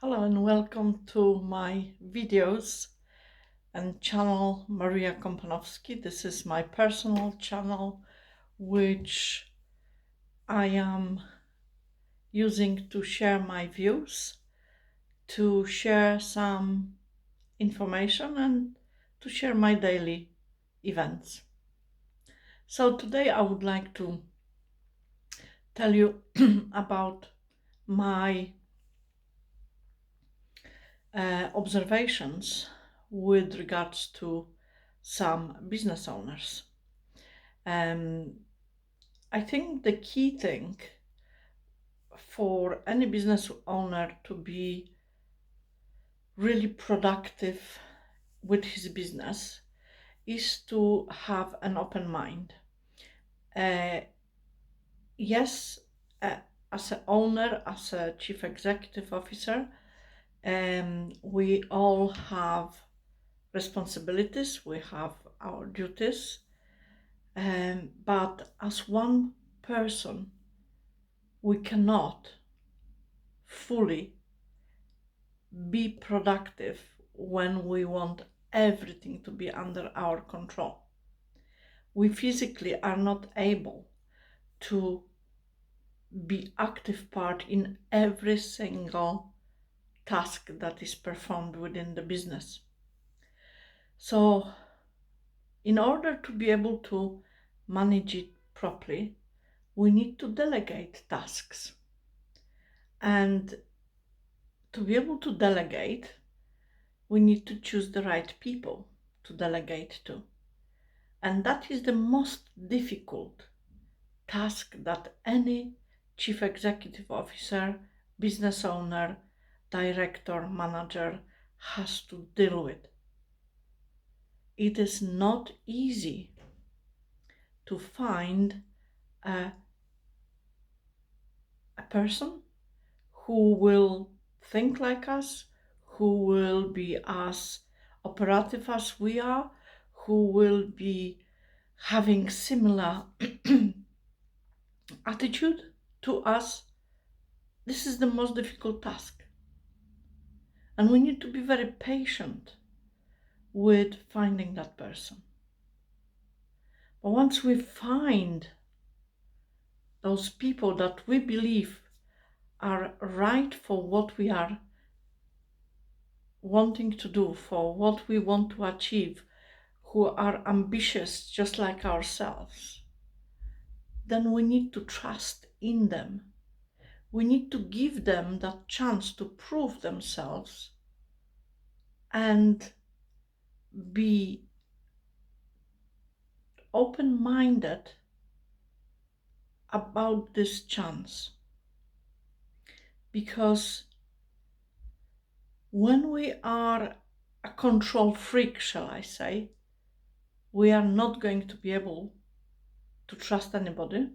Hello and welcome to my videos and channel Maria Kompanowski. This is my personal channel which I am using to share my views, to share some information and to share my daily events. So today I would like to tell you about my observations with regards to some business owners. I think the key thing for any business owner to be really productive with his business is to have an open mind. Yes, as an owner, as a chief executive officer, we all have responsibilities, we have our duties, but as one person, we cannot fully be productive when we want everything to be under our control. We physically are not able to be active part in every single task that is performed within the business. So in order to be able to manage it properly, we need to delegate tasks. And to be able to delegate, we need to choose the right people to delegate to. And that is the most difficult task that any chief executive officer, business owner, director, manager has to deal with. It is not easy to find a person who will think like us, who will be as operative as we are, who will be having similar attitude to us. This is the most difficult task. And we need to be very patient with finding that person. But once we find those people that we believe are right for what we are wanting to do, for what we want to achieve, who are ambitious just like ourselves, then we need to trust in them. We need to give them that chance to prove themselves and be open-minded about this chance. Because when we are a control freak, shall I say, we are not going to be able to trust anybody,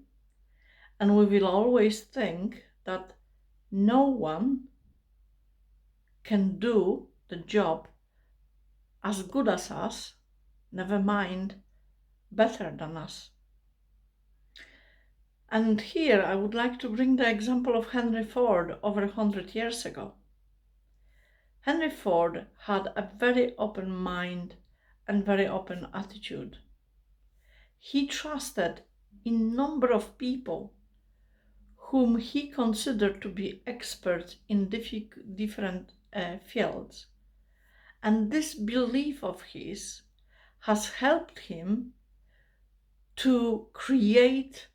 and we will always think that no one can do the job as good as us, never mind better than us. And here I would like to bring the example of Henry Ford over 100 years ago. Henry Ford had a very open mind and very open attitude. He trusted in number of people whom he considered to be experts in different fields. And this belief of his has helped him to create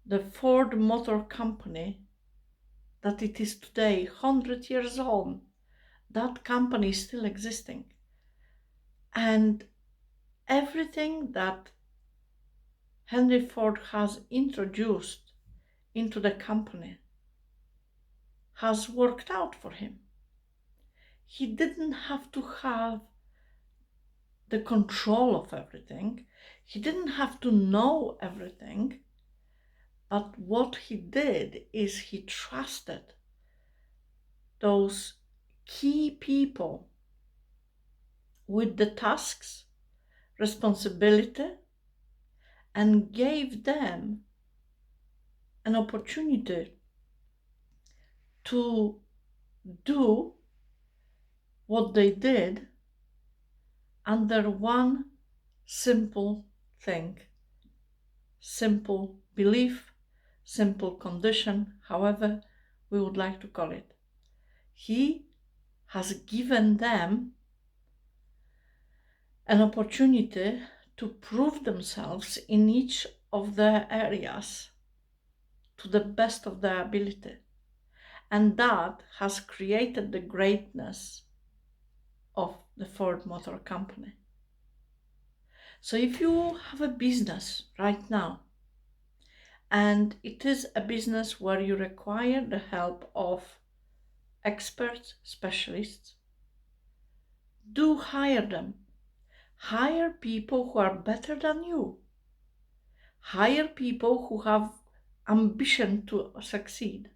the Ford Motor Company that it is today, 100 years on. That company is still existing. And everything that Henry Ford has introduced into the company has worked out for him. He didn't have to have the control of everything. He didn't have to know everything. But what he did is he trusted those key people with the tasks, responsibility, and gave them an opportunity to do what they did under one simple thing, simple belief, simple condition, however we would like to call it. He has given them an opportunity to prove themselves in each of their areas to the best of their ability. And that has created the greatness of the Ford Motor Company. So if you have a business right now, and it is a business where you require the help of experts, specialists, do hire them. Hire people who are better than you. Hire people who have ambition to succeed.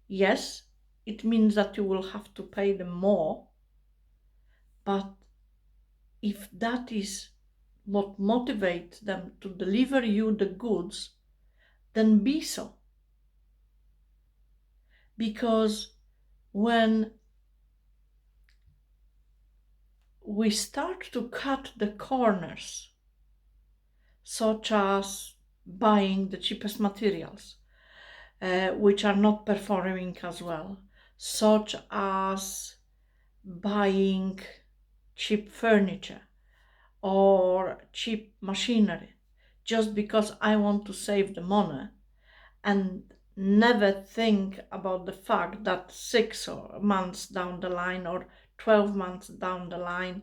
Yes, it means that you will have to pay them more, but if that is what motivates them to deliver you the goods, then be so. Because when we start to cut the corners, such as buying the cheapest materials, which are not performing as well, such as buying cheap furniture or cheap machinery, just because I want to save the money, and never think about the fact that 6 months down the line or 12 months down the line,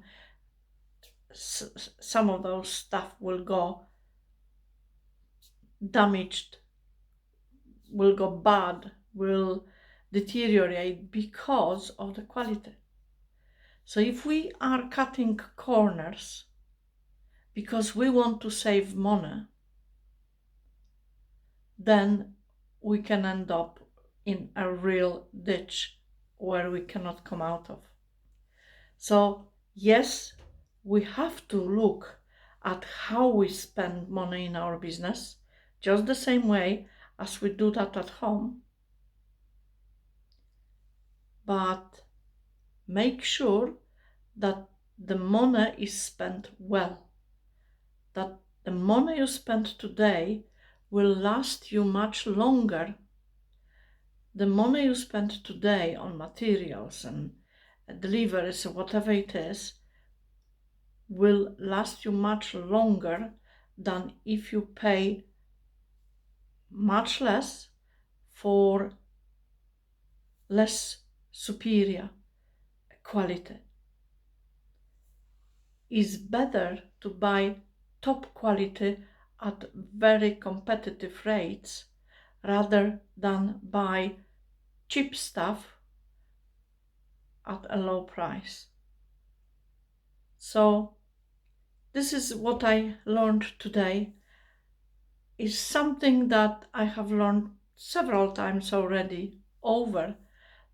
some of those stuff will go damaged, will go bad, will deteriorate because of the quality. So if we are cutting corners because we want to save money, then we can end up in a real ditch where we cannot come out of. So yes, we have to look at how we spend money in our business, just the same way as we do that at home. But make sure that the money is spent well, that the money you spend today will last you much longer. The money you spend today on materials and deliveries or whatever it is will last you much longer than if you pay much less for less superior quality. It's better to buy top quality at very competitive rates rather than buy cheap stuff at a low price. So this is what I learned today. Is something that I have learned several times already over,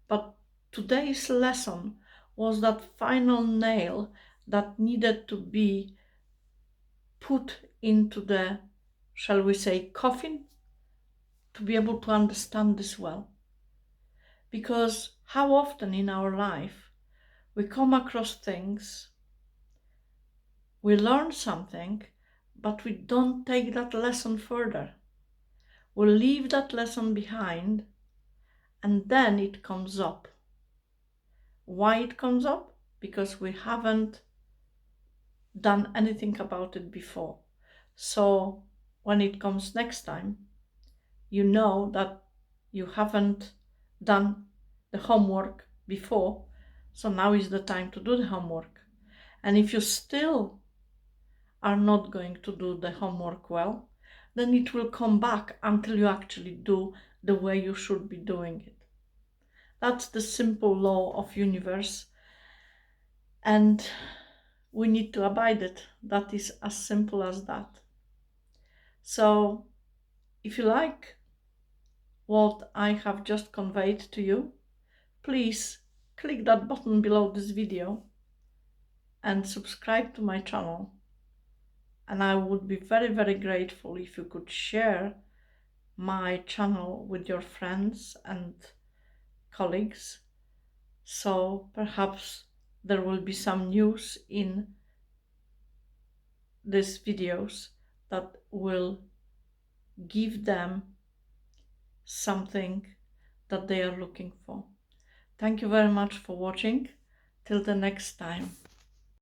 but today's lesson was that final nail that needed to be put into the, shall we say, coffin, to be able to understand this well. Because how often in our life we come across things, we learn something, but we don't take that lesson further. We leave that lesson behind, and then it comes up. Why it comes up? Because we haven't done anything about it before. So when it comes next time, you know that you haven't done the homework before, so now is the time to do the homework. And if you still are not going to do the homework well, then it will come back until you actually do the way you should be doing it. That's the simple law of universe, and we need to abide it. That is as simple as that. So if you like what I have just conveyed to you, please click that button below this video and subscribe to my channel. And I would be very, very grateful if you could share my channel with your friends and colleagues, So perhaps there will be some news in these videos that will give them something that they are looking for. Thank you very much for watching. Till the next time.